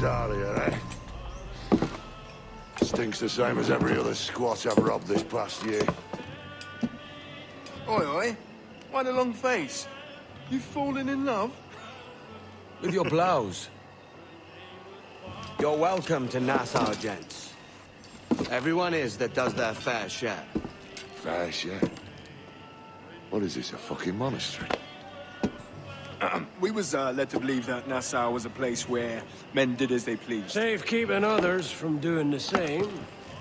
Talia, eh? Stinks the same as every other squat I've robbed this past year. Oi, oi. Why the long face? You fallen in love? With your blouse. You're welcome to Nassau, gents. Everyone is that does their fair share. Fair share? What is this, a fucking monastery? We was led to believe that Nassau was a place where men did as they pleased. Safe keeping others from doing the same.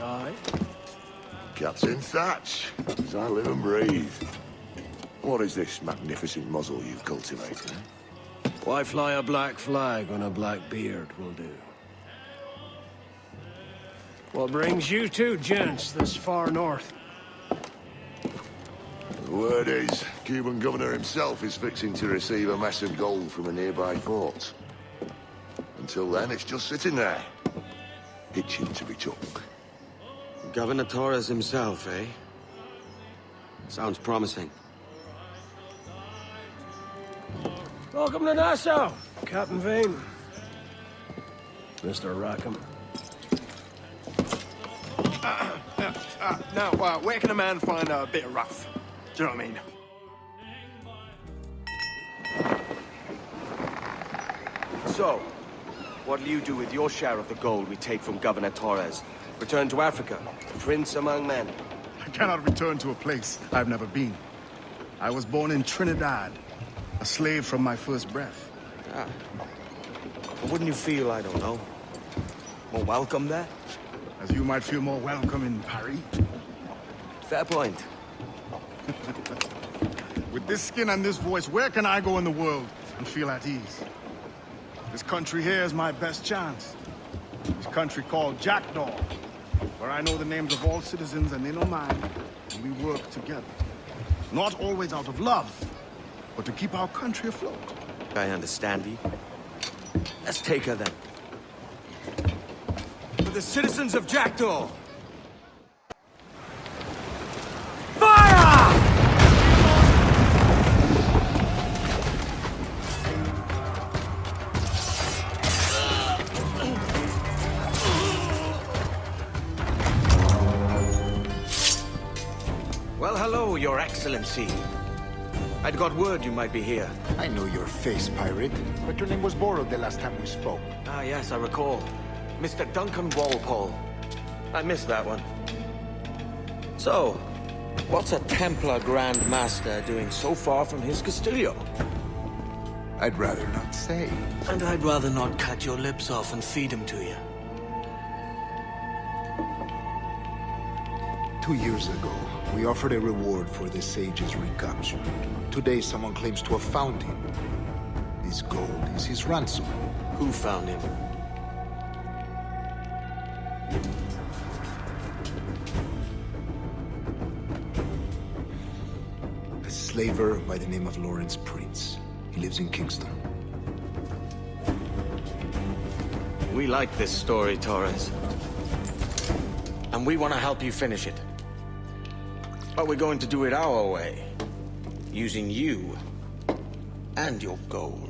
Aye. Cats in thatch, as I live and breathe. What is this magnificent muzzle you've cultivated, eh? Why fly a black flag when a black beard will do? What brings you two gents this far north? The word is, Cuban governor himself is fixing to receive a mess of gold from a nearby fort. Until then, it's just sitting there, itching to be took. Governor Torres himself, eh? Sounds promising. Welcome to Nassau, Captain Vane. Mr. Rackham. Now, where can a man find a bit of rough? Do you know what I mean? So, what'll you do with your share of the gold we take from Governor Torres? Return to Africa, prince among men. I cannot return to a place I've never been. I was born in Trinidad, a slave from my first breath. Ah. Wouldn't you feel, I don't know, more welcome there? As you might feel more welcome in Paris. Fair point. With this skin and this voice, where can I go in the world and feel at ease? This country here is my best chance. This country called Jackdaw, where I know the names of all citizens and they know mine, and we work together. Not always out of love, but to keep our country afloat. I understand you. Let's take her then. For the citizens of Jackdaw! Well, hello, Your Excellency. I'd got word you might be here. I know your face, pirate, but your name was borrowed the last time we spoke. Ah, yes, I recall. Mr. Duncan Walpole. I missed that one. So, what's a Templar Grand Master doing so far from his Castillo? I'd rather not say. And I'd rather not cut your lips off and feed him to you. 2 years ago, we offered a reward for the sage's recapture. Today, someone claims to have found him. This gold is his ransom. Who found him? A slaver by the name of Lawrence Prince. He lives in Kingston. We like this story, Torres. And we want to help you finish it. But we're going to do it our way. Using you and your gold.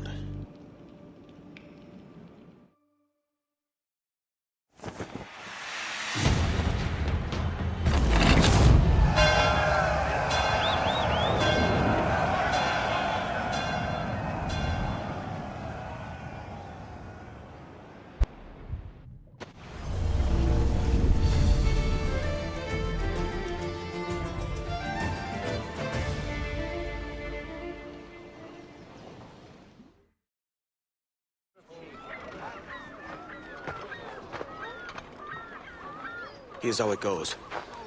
Here's how it goes.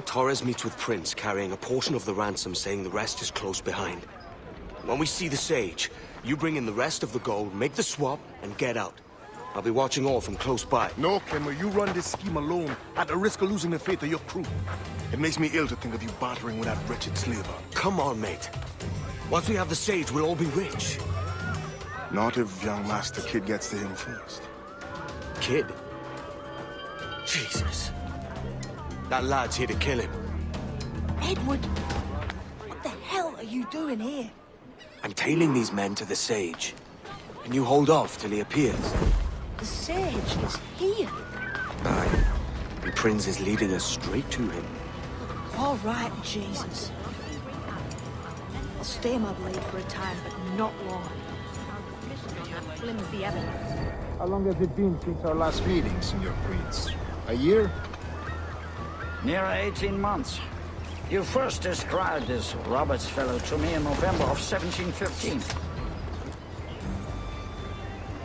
Torres meets with Prince, carrying a portion of the ransom, saying the rest is close behind. When we see the sage, you bring in the rest of the gold, make the swap, and get out. I'll be watching all from close by. No, Kenway, you run this scheme alone, at the risk of losing the faith of your crew. It makes me ill to think of you bartering with that wretched slaver. Come on, mate. Once we have the sage, we'll all be rich. Not if young Master Kid gets to him first. Kid? Jesus. That lad's here to kill him. Edward, what the hell are you doing here? I'm tailing these men to the sage. Can you hold off till he appears? The sage is here. Aye. And Prince is leading us straight to him. All right, Jesus. I'll stay my blade for a time, but not long. Slim's the evidence. How long has it been since our last meeting, Senor Prince? A year? Near 18 months. You first described this Roberts fellow to me in November of 1715.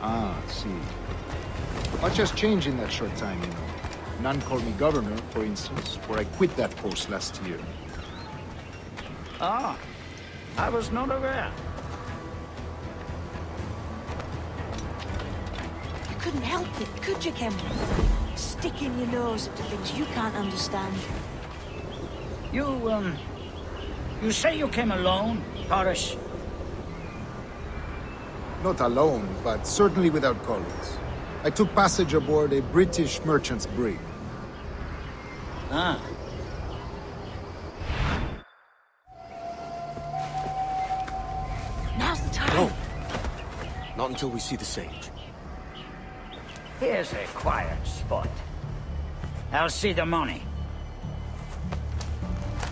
Ah, see. Much has changed in that short time, you know. None called me governor, for instance, where I quit that post last year. Ah, I was not aware. You couldn't help it, could you, Cameron? Sticking your nose into things you can't understand. You say you came alone, Torres? Not alone, but certainly without colleagues. I took passage aboard a British merchant's brig. Ah. Now's the time. No. Not until we see the sage. Here's a quiet spot. I'll see the money.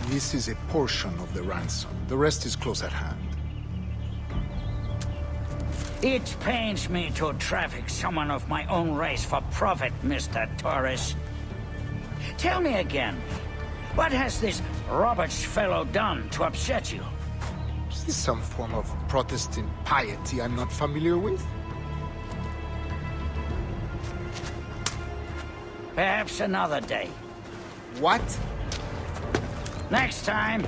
This is a portion of the ransom. The rest is close at hand. It pains me to traffic someone of my own race for profit, Mr. Torres. Tell me again, what has this Roberts fellow done to upset you? Is this some form of Protestant piety I'm not familiar with? Perhaps another day. What? Next time,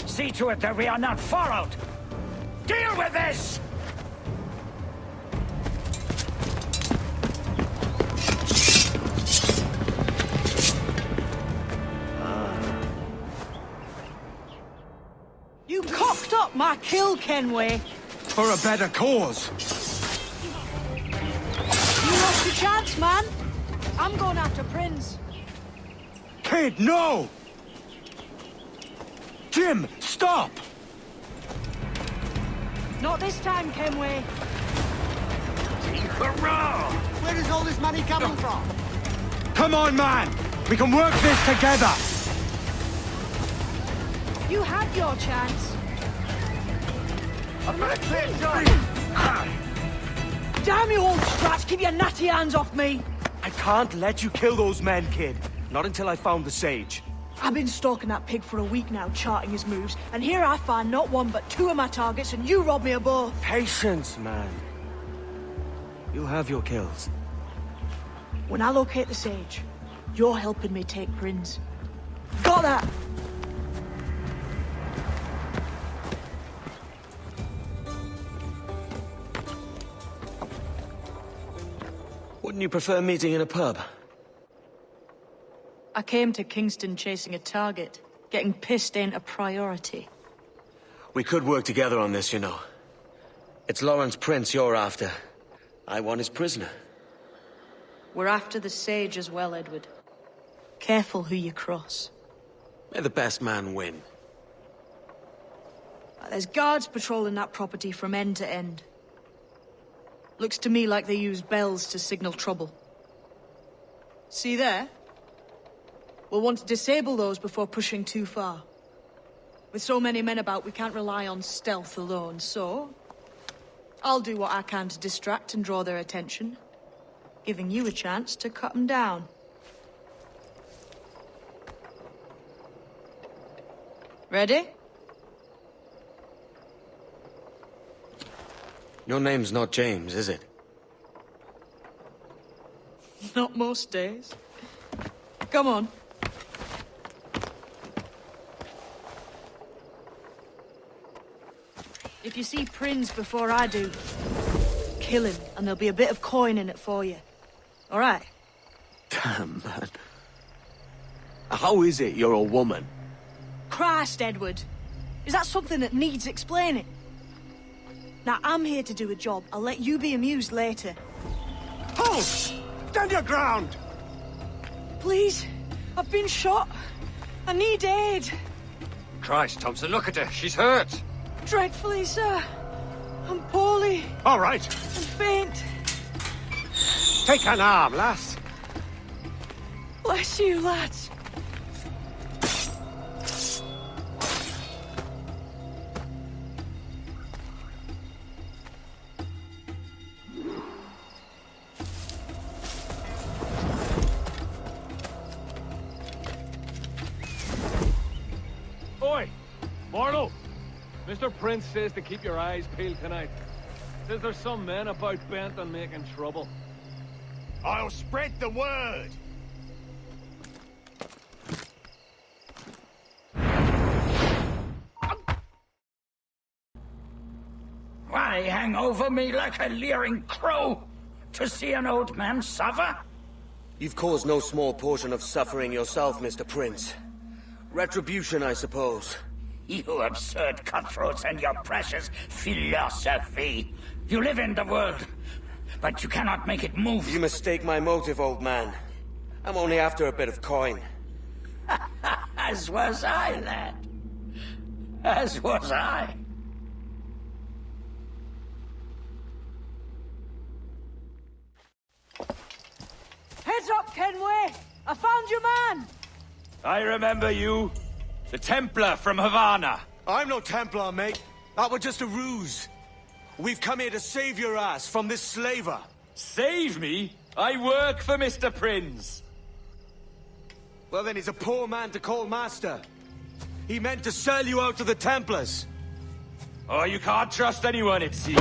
see to it that we are not followed. Deal with this! You cocked up my kill, Kenway. For a better cause. You lost your chance, man. I'm going after Prince. Kid, no! Jim, stop! Not this time, Kenway. Where is all this money coming from? Come on, man! We can work this together! You had your chance. Damn you, old strats! Keep your natty hands off me! I can't let you kill those men, kid. Not until I found the sage. I've been stalking that pig for a week now, charting his moves, and here I find not one but two of my targets, and you rob me of both. Patience, man. You'll have your kills. When I locate the sage, you're helping me take Prince. Got that? Wouldn't you prefer meeting in a pub? I came to Kingston chasing a target. Getting pissed ain't a priority. We could work together on this, you know. It's Lawrence Prince you're after. I want his prisoner. We're after the sage as well, Edward. Careful who you cross. May the best man win. There's guards patrolling that property from end to end. Looks to me like they use bells to signal trouble. See there? We'll want to disable those before pushing too far. With so many men about, we can't rely on stealth alone, so... I'll do what I can to distract and draw their attention, giving you a chance to cut them down. Ready? Your name's not James, is it? Not most days. Come on. If you see Prince before I do, kill him, and there'll be a bit of coin in it for you. All right? Damn, man. How is it you're a woman? Christ, Edward. Is that something that needs explaining? Now, I'm here to do a job. I'll let you be amused later. Hold! Stand your ground! Please, I've been shot. I need aid. Christ, Thompson, look at her. She's hurt. Dreadfully, sir. I'm poorly All right. and faint. Take an arm, lass. Bless you, lads. Oi! Mortal! Mr. Prince says to keep your eyes peeled tonight. Says there's some men about bent on making trouble. I'll spread the word. Why hang over me like a leering crow? To see an old man suffer? You've caused no small portion of suffering yourself, Mr. Prince. Retribution, I suppose. You absurd cutthroats and your precious philosophy. You live in the world, but you cannot make it move. You mistake my motive, old man. I'm only after a bit of coin. As was I, lad. As was I. Heads up, Kenway! I found your man! I remember you. The Templar from Havana. I'm no Templar, mate. That was just a ruse. We've come here to save your ass from this slaver. Save me? I work for Mr. Prince. Well, then he's a poor man to call master. He meant to sell you out to the Templars. Oh, you can't trust anyone, it seems.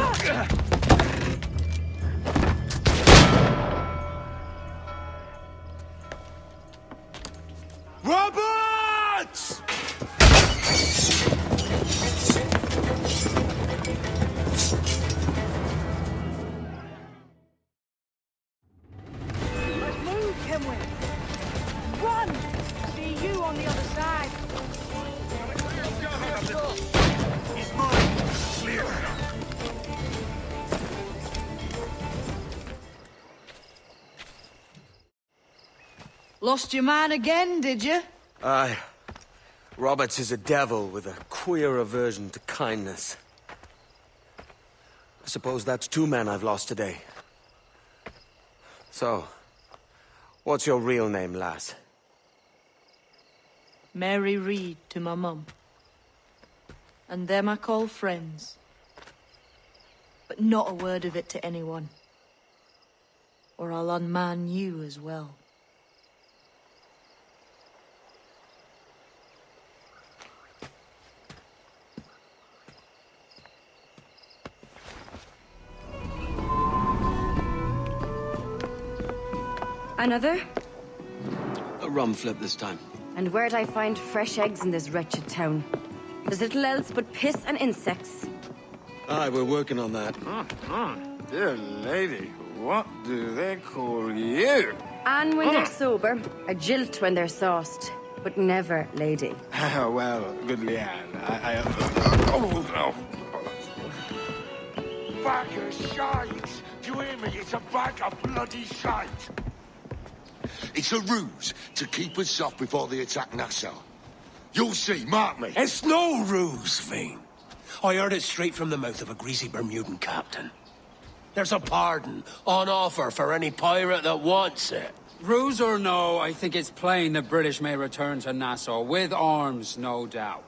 Roberts! Let's move, Kenway! Run! See you on the other side! He's mine. Clear. Lost your man again, did you? Aye. Roberts is a devil with a queer aversion to kindness. I suppose that's 2 men I've lost today. So, what's your real name, lass? Mary Reed to my mum. And them I call friends. But not a word of it to anyone. Or I'll unman you as well. Another? A rum flip this time. And where'd I find fresh eggs in this wretched town? There's little else but piss and insects. Aye, we're working on that. Dear lady, what do they call you? And when they're sober, a jilt when they're sauced, but never lady. Well, good Leanne, Bag of shite! Do you hear me? It's a bag of bloody shite! It's a ruse to keep us soft before they attack Nassau. You'll see, mark me. It's no ruse, Fiend. I heard it straight from the mouth of a greasy Bermudan captain. There's a pardon on offer for any pirate that wants it. Ruse or no, I think it's plain the British may return to Nassau, with arms, no doubt.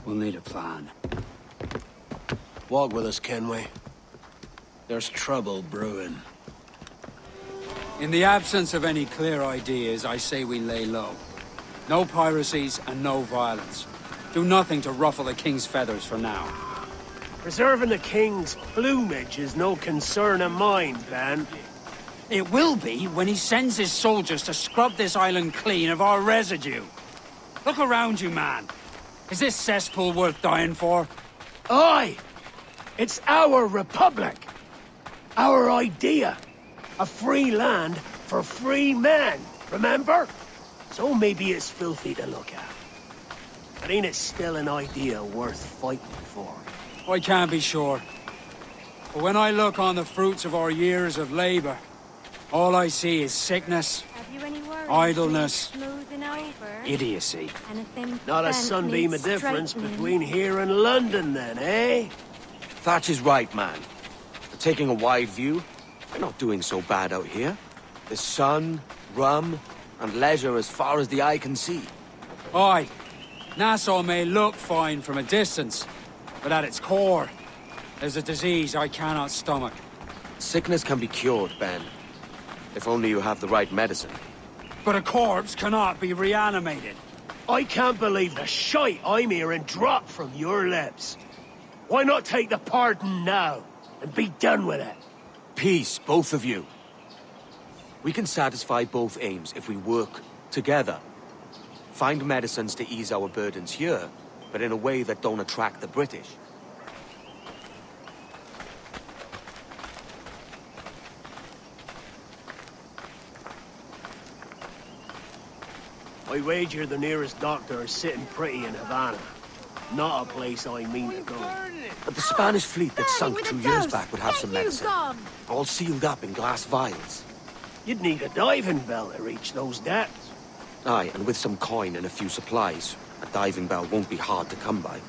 We'll need a plan. Walk with us, Kenway. There's trouble brewing. In the absence of any clear ideas, I say we lay low. No piracies and no violence. Do nothing to ruffle the king's feathers for now. Preserving the king's plumage is no concern of mine, Ben. It will be when he sends his soldiers to scrub this island clean of our residue. Look around you, man. Is this cesspool worth dying for? Aye! It's our republic. Our idea. A free land for free men, remember? So maybe it's filthy to look at. But ain't it still an idea worth fighting for? I can't be sure. But when I look on the fruits of our years of labor, all I see is sickness, Have you any worries? idleness, Smoothing over? idiocy. Anything Not a bent sunbeam of needs difference straightening? between here and London then, eh? Thatch is right, man. Taking a wide view, We're not doing so bad out here. There's sun, rum, and leisure as far as the eye can see. Aye, Nassau may look fine from a distance, but at its core, there's a disease I cannot stomach. Sickness can be cured, Ben. If only you have the right medicine. But a corpse cannot be reanimated. I can't believe the shite I'm hearing drop from your lips. Why not take the pardon now and be done with it? Peace, both of you. We can satisfy both aims if we work together. Find medicines to ease our burdens here, but in a way that don't attract the British. I wager the nearest doctor is sitting pretty in Havana. Not a place I mean to go. But the Spanish fleet that sunk 2 years back would have some medicine. All sealed up in glass vials. You'd need a diving bell to reach those depths. Aye, and with some coin and a few supplies, a diving bell won't be hard to come by.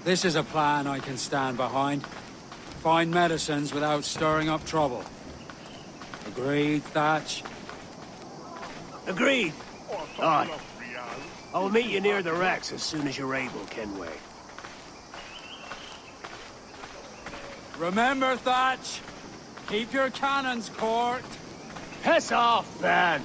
This is a plan I can stand behind. Find medicines without stirring up trouble. Agreed, Thatch? Agreed. Aye. I'll meet you near the wrecks as soon as you're able, Kenway. Remember, Thatch, keep your cannons court. Piss off, Ben!